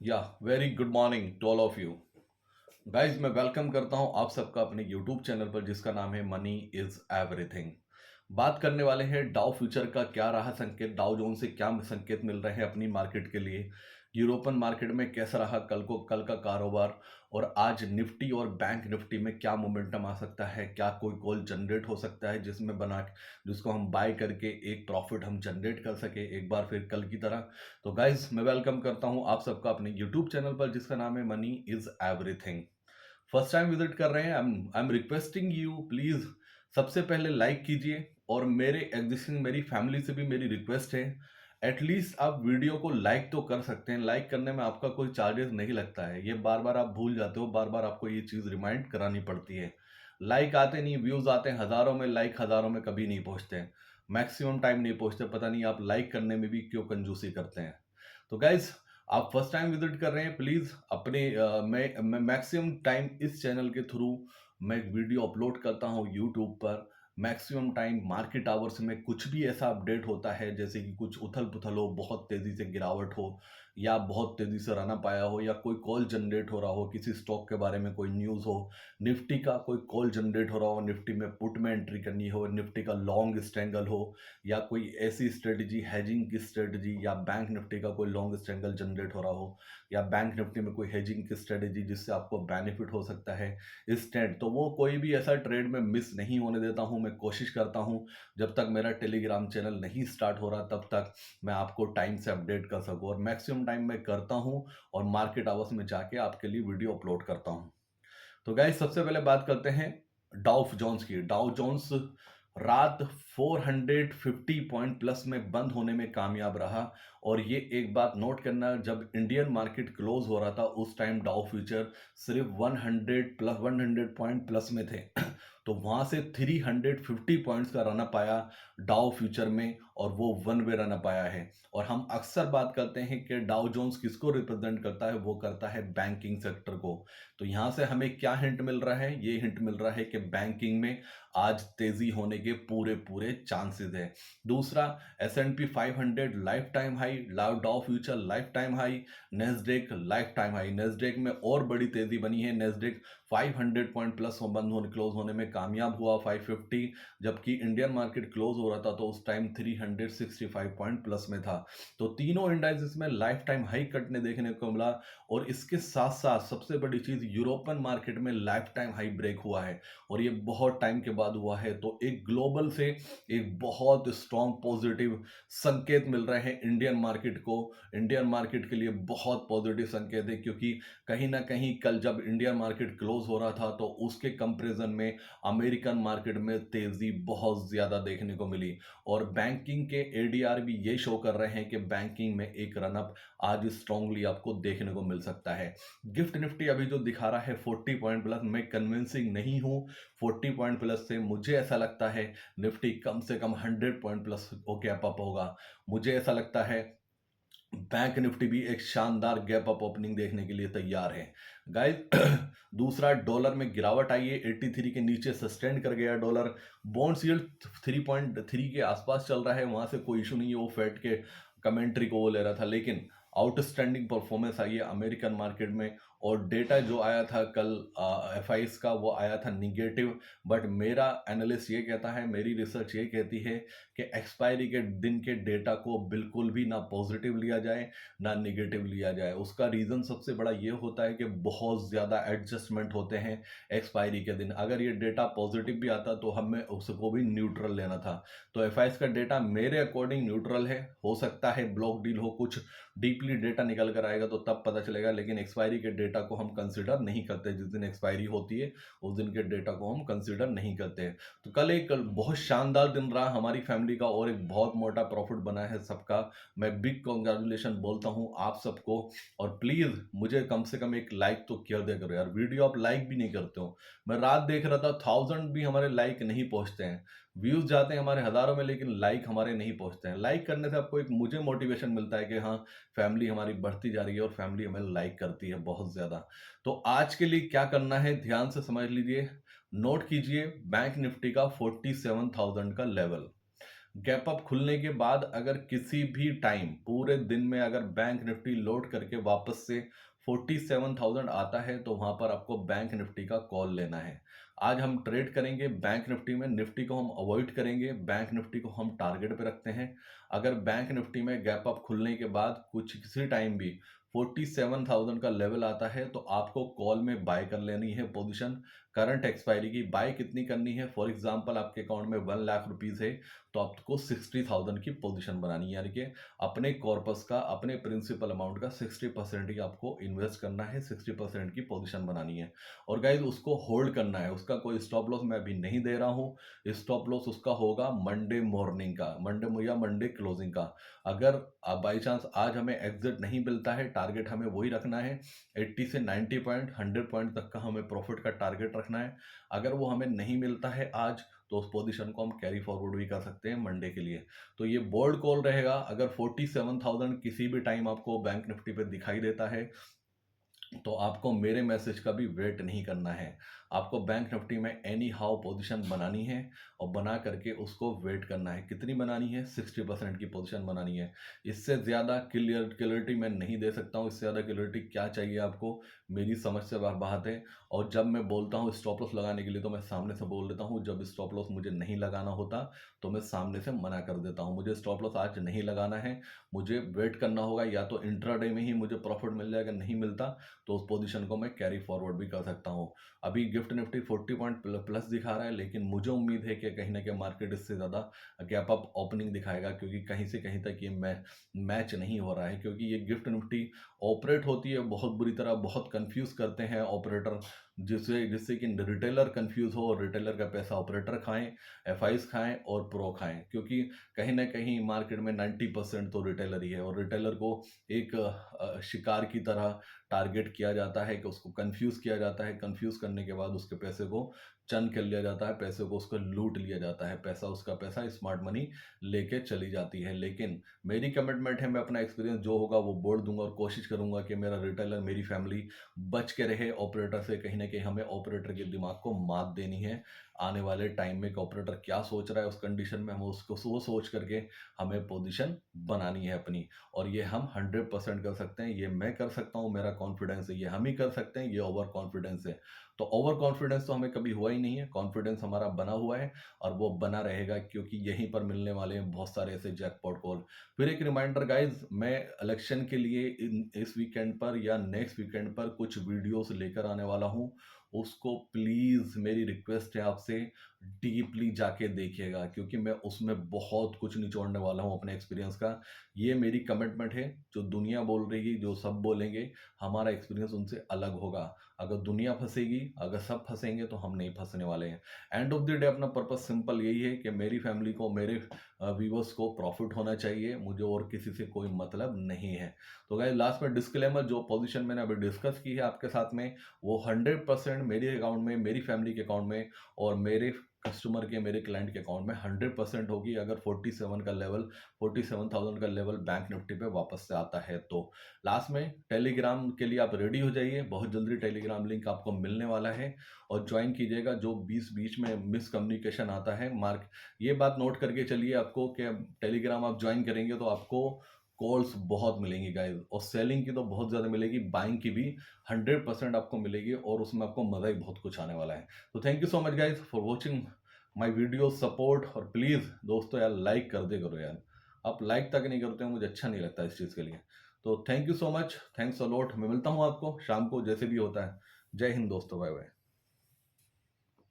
या very good morning to all of you guys. मैं welcome करता हूं आप सबका अपने यूट्यूब चैनल पर जिसका नाम है मनी इज एवरीथिंग। बात करने वाले हैं डाउ फ्यूचर का क्या रहा संकेत, डाउ जोन से क्या संकेत मिल रहे हैं अपनी मार्केट के लिए, यूरोपियन मार्केट में कैसा रहा कल का कारोबार, और आज निफ्टी और बैंक निफ्टी में क्या मोमेंटम आ सकता है, क्या कोई कॉल जनरेट हो सकता है जिसमें बना जिसको हम बाय करके एक प्रॉफिट हम जनरेट कर सके एक बार फिर कल की तरह। तो गाइज मैं वेलकम करता हूं आप सबका अपने यूट्यूब चैनल पर जिसका नाम है money is everything. First time visit कर रहे हैं, I am requesting you please सबसे पहले लाइक कीजिए, और मेरे एग्जिस्टिंग मेरी फैमिली से भी मेरी रिक्वेस्ट है एटलीस्ट आप वीडियो को लाइक तो कर सकते हैं। लाइक करने में आपका कोई चार्जेस नहीं लगता है, ये बार बार आप भूल जाते हो, बार बार आपको ये चीज़ रिमाइंड करानी पड़ती है। लाइक आते नहीं, व्यूज आते हैं हज़ारों में, लाइक हज़ारों में कभी नहीं पहुंचते हैं, मैक्सिमम टाइम नहीं पहुंचते। पता नहीं आप लाइक करने में भी क्यों कंजूसी करते हैं। तो गाइज आप फर्स्ट टाइम विजिट कर रहे हैं, प्लीज़ अपने मैं मैक्सिमम टाइम इस चैनल के थ्रू मैं वीडियो अपलोड करता हूं यूट्यूब पर। मैक्सिमम टाइम मार्केट आवर्स में कुछ भी ऐसा अपडेट होता है जैसे कि कुछ उथल पुथल हो, बहुत तेज़ी से गिरावट हो, या बहुत तेज़ी से रन अप आया हो, या कोई कॉल जनरेट हो रहा हो, किसी स्टॉक के बारे में कोई न्यूज़ हो, निफ्टी का कोई कॉल जनरेट हो रहा हो, निफ्टी में पुट में एंट्री करनी हो, निफ्टी का लॉन्ग स्ट्रैंगल हो, या कोई ऐसी स्ट्रेटजी हेजिंग की स्ट्रेटजी, या बैंक निफ्टी का कोई लॉन्ग स्ट्रैंगल जनरेट हो रहा हो, या बैंक निफ्टी में कोई हेजिंग की स्ट्रेटजी जिससे आपको बेनिफिट हो सकता है इस ट्रेड, तो वो कोई भी ऐसा ट्रेड में मिस नहीं होने देता हूं। मैं कोशिश करता हूं जब तक मेरा टेलीग्राम चैनल नहीं स्टार्ट हो रहा तब तक मैं आपको टाइम से अपडेट कर सकूं, और मैक्सिमम टाइम मैं करता हूं, और मार्केट आवर्स में जाके आपके लिए वीडियो अपलोड करता हूं। तो गाइस सबसे पहले बात करते हैं डाउ जोन्स की। डाउ जोन्स रात 450 पॉइंट प्लस में बंद होने में कामयाब रहा, और ये एक बात नोट करना, जब इंडियन मार्केट क्लोज हो रहा था उस टाइम डाउ फ्यूचर सिर्फ 100 पॉइंट प्लस में थे तो वहां से 350 पॉइंट्स का रन अप आया डाउ फ्यूचर में, और वो वन वे रन अप आया है। और हम अक्सर बात करते हैं कि डाउ जोन्स किसको रिप्रेजेंट करता है, वो करता है बैंकिंग सेक्टर को। तो यहां से हमें क्या हिंट मिल रहा है, ये हिंट मिल रहा है कि बैंकिंग में आज तेजी होने के पूरे पूरे चांसेस है। दूसरा, S&P 500 लाइफ टाइम हाई, डाउ future life time high, Nasdaq life time high. Nasdaq में और बड़ी तेजी बनी है, नेस्डेक 500 पॉइंट प्लस बंद होने क्लोज होने में कामयाब हुआ 550, जबकि इंडियन मार्केट क्लोज हो रहा था तो उस टाइम 365 पॉइंट प्लस में था। तो तीनों इंडाइसेस में लाइफ टाइम हाई कटने देखने को मिला, और इसके साथ साथ सबसे बड़ी चीज यूरोपियन मार्केट में लाइफ टाइम हाई ब्रेक हुआ है, और ये बहुत टाइम के बाद हुआ है। तो एक ग्लोबल से एक बहुत स्ट्रॉन्ग पॉजिटिव संकेत मिल रहे हैं इंडियन मार्केट को। इंडियन मार्केट के लिए बहुत पॉजिटिव संकेत है, क्योंकि कहीं ना कहीं कल जब इंडियन मार्केट क्लोज हो रहा था तो उसके कंपैरिजन में अमेरिकन मार्केट में तेजी बहुत ज्यादा देखने को मिली, और बैंकिंग के एडीआर भी ये शो कर रहे हैं कि बैंकिंग में एक रनअप आज स्ट्रांगली आपको देखने को मिल सकता है। गिफ्ट निफ्टी अभी जो दिखा रहा है 40 पॉइंट प्लस, मैं कन्विंसिंग नहीं हूं। 40 पॉइंट प्लस से मुझे ऐसा लगता है निफ्टी कम से कम 100 पॉइंट प्लस गैप अप होगा। मुझे ऐसा लगता है बैंक निफ्टी भी एक शानदार गैप अप ओपनिंग देखने के लिए तैयार है गाइस। दूसरा, डॉलर में गिरावट आई है, 83 के नीचे सस्टेन कर गया डॉलर। बॉन्ड यील्ड 3.3 के आसपास चल रहा है, वहां से कोई इशू नहीं है, वो फेड के कमेंट्री को वो ले रहा था, लेकिन आउटस्टैंडिंग परफॉर्मेंस आई है अमेरिकन मार्केट में, और डेटा जो आया था कल एफआईएस का वो आया था निगेटिव। बट मेरा एनालिस्ट ये कहता है, मेरी रिसर्च ये कहती है कि एक्सपायरी के दिन के डेटा को बिल्कुल भी ना पॉजिटिव लिया जाए ना निगेटिव लिया जाए। उसका रीज़न सबसे बड़ा ये होता है कि बहुत ज़्यादा एडजस्टमेंट होते हैं एक्सपायरी के दिन। अगर ये डेटा पॉजिटिव भी आता तो हमें उसको भी न्यूट्रल लेना था। तो एफआईएस का डेटा मेरे अकॉर्डिंग न्यूट्रल है, हो सकता है ब्लॉक डील हो, कुछ डीपली डेटा निकल कर आएगा तो तब पता चलेगा, लेकिन एक्सपायरी के डेटा को हम कंसिडर नहीं करते। जिस दिन एक्सपायरी होती है उस दिन के डेटा को हम कंसिडर नहीं करते हैं। तो कल एक बहुत शानदार दिन रहा हमारी फैमिली का, और एक बहुत मोटा प्रॉफिट बना है सबका। मैं बिग कॉन्ग्रेचुलेशन बोलता हूं आप सबको, और प्लीज मुझे कम से कम एक लाइक तो कर दिया करो यार, वीडियो आप लाइक भी नहीं करते हो। मैं रात देख रहा था 1000 भी हमारे लाइक नहीं पहुंचते हैं, व्यूज जाते हैं हमारे हजारों में, लेकिन लाइक हमारे नहीं पहुंचते हैं। लाइक करने से आपको एक मुझे मोटिवेशन मिलता है कि हाँ, फैमिली हमारी बढ़ती जा रही है और फैमिली हमें लाइक करती है बहुत ज्यादा। तो आज के लिए क्या करना है ध्यान से समझ लीजिए, नोट कीजिए बैंक निफ्टी का 47,000 का लेवल। गैप अप खुलने के बाद अगर किसी भी टाइम पूरे दिन में अगर बैंक निफ्टी लोड करके वापस से 47,000 आता है तो वहां पर आपको बैंक निफ्टी का कॉल लेना है। आज हम ट्रेड करेंगे बैंक निफ्टी में, निफ्टी को हम अवॉइड करेंगे, बैंक निफ्टी को हम टारगेट पे रखते हैं। अगर बैंक निफ्टी में गैप अप खुलने के बाद कुछ किसी टाइम भी 47,000 का लेवल आता है तो आपको कॉल में बाय कर लेनी है पोजीशन। करंट एक्सपायरी की बाय कितनी करनी है, फॉर एग्जांपल आपके अकाउंट में 1 लाख रुपीज है तो आपको 60,000 की पोजीशन बनानी है, यानी कि अपने कॉर्पस का, अपने प्रिंसिपल अमाउंट का 60% ही आपको इन्वेस्ट करना है, 60% की पोजीशन बनानी है। और गाइज उसको होल्ड करना है, उसका कोई स्टॉप लॉस मैं अभी नहीं दे रहा हूँ। स्टॉप लॉस उसका होगा मंडे मॉर्निंग का, मंडे या मंडे क्लोजिंग का। अगर बाई चांस आज हमें एग्जिट नहीं मिलता है, टारगेट हमें वही रखना है, 80 से 90 पॉइंट, 100 पॉइंट तक का हमें प्रॉफिट का टारगेट रखना है। अगर वो हमें नहीं मिलता है आज तो उस पोजीशन को हम कैरी फॉरवर्ड भी कर सकते हैं मंडे के लिए। तो ये बोल्ड कॉल रहेगा। अगर 47,000 किसी भी टाइम आपको बैंक निफ्टी पे दिखाई देता है तो आपको मेरे मैसेज का भी वेट नहीं करना है। आपको बैंक निफ्टी में एनी हाउ पोजीशन बनानी है और बना करके उसको वेट करना है। कितनी बनानी है? 60% की पोजीशन बनानी है। इससे ज़्यादा क्लियरिटी मैं नहीं दे सकता हूँ। इससे ज़्यादा क्लियरिटी क्या चाहिए आपको, मेरी समझ से बाहर बात है। और जब मैं बोलता हूँ स्टॉप लॉस लगाने के लिए तो मैं सामने से बोल देता हूँ, जब स्टॉप लॉस मुझे नहीं लगाना होता तो मैं सामने से मना कर देता हूँ। मुझे स्टॉप लॉस आज नहीं लगाना है, मुझे वेट करना होगा, या तो इंट्राडे में ही मुझे प्रॉफिट मिल जाएगा, नहीं मिलता तो उस पोजीशन को मैं कैरी फॉरवर्ड भी कर सकता हूँ। अभी गिफ्ट निफ्टी 40 पॉइंट प्लस दिखा रहा है, लेकिन मुझे उम्मीद है कि कहीं ना कहीं मार्केट इससे ज़्यादा गैप अप ओपनिंग दिखाएगा, क्योंकि कहीं से कहीं तक ये मैच नहीं हो रहा है। क्योंकि ये गिफ्ट निफ्टी ऑपरेट होती है बहुत बुरी तरह, बहुत कंफ्यूज करते हैं ऑपरेटर, जिससे जिससे कि रिटेलर कंफ्यूज हो और रिटेलर का पैसा ऑपरेटर खाएं, एफआईज खाएं और प्रो खाएं। क्योंकि कहीं ना कहीं मार्केट में 90% तो रिटेलर ही है और रिटेलर को एक शिकार की तरह टारगेट किया जाता है कि उसको कंफ्यूज किया जाता है। कंफ्यूज करने के बाद उसके पैसे को चंद कर लिया जाता है, पैसे को उसको लूट लिया जाता है, पैसा उसका पैसा स्मार्ट मनी लेके चली जाती है। लेकिन मेरी कमिटमेंट है, मैं अपना एक्सपीरियंस जो होगा वो बोल दूंगा और कोशिश करूंगा कि मेरा रिटेलर, मेरी फैमिली बच के रहे ऑपरेटर से। कहीं ना कहीं हमें ऑपरेटर के दिमाग को मात देनी है। आने वाले टाइम में ऑपरेटर क्या सोच रहा है उस कंडीशन में, हम उसको वो सोच करके हमें पोजीशन बनानी है अपनी। और ये हम 100% कर सकते हैं, ये मैं कर सकता हूँ, मेरा कॉन्फिडेंस है, ये हम ही कर सकते हैं, ये ओवर कॉन्फिडेंस है। तो ओवर कॉन्फिडेंस तो हमें कभी हुआ ही नहीं है, कॉन्फिडेंस हमारा बना हुआ है और वो बना रहेगा, क्योंकि यहीं पर मिलने वाले हैं बहुत सारे ऐसे जैकपॉट कॉल। फिर एक रिमाइंडर गाइज, मैं इलेक्शन के लिए इस वीकेंड पर या नेक्स्ट वीकेंड पर कुछ वीडियोस लेकर आने वाला हूँ। उसको प्लीज़ मेरी रिक्वेस्ट है आपसे, डीपली जाके देखिएगा, क्योंकि मैं उसमें बहुत कुछ निचोड़ने वाला हूँ अपने एक्सपीरियंस का। ये मेरी कमिटमेंट है। जो दुनिया बोल रही है, जो सब बोलेंगे, हमारा एक्सपीरियंस उनसे अलग होगा। अगर दुनिया फंसेगी, अगर सब फंसेंगे तो हम नहीं फंसने वाले हैं। एंड ऑफ द डे अपना पर्पस सिंपल यही है कि मेरी फैमिली को, मेरे व्यूवर्स को प्रॉफिट होना चाहिए, मुझे और किसी से कोई मतलब नहीं है। तो गाइस लास्ट में डिस्क्लेमर, जो पोजीशन मैंने अभी डिस्कस की है आपके साथ में, वो 100% मेरे अकाउंट में, मेरी फैमिली के अकाउंट में और मेरे कस्टमर के, मेरे क्लाइंट के अकाउंट में 100% होगी, अगर 47,000 का लेवल बैंक निफ्टी पे वापस से आता है तो। लास्ट में टेलीग्राम के लिए आप रेडी हो जाइए, बहुत जल्दी टेलीग्राम लिंक आपको मिलने वाला है और ज्वाइन कीजिएगा। जो बीच में मिसकम्युनिकेशन आता है, मार्क ये बात नोट करके चलिए आपको, कि टेलीग्राम आप ज्वाइन करेंगे तो आपको कॉल्स बहुत मिलेंगी गाइस, और सेलिंग की तो बहुत ज़्यादा मिलेगी, बाइंग की भी 100% आपको मिलेगी, और उसमें आपको मज़ा ही बहुत कुछ आने वाला है। तो thank you so much guys for watching my video support. और प्लीज़ दोस्तों यार, लाइक कर दे करो यार, आप लाइक तक नहीं करते हो, मुझे अच्छा नहीं लगता इस चीज़ के लिए। तो thank you so much, thanks a lot. मैं मिलता हूँ आपको शाम को जैसे भी होता है। जय हिंद दोस्तों, बाय बाय।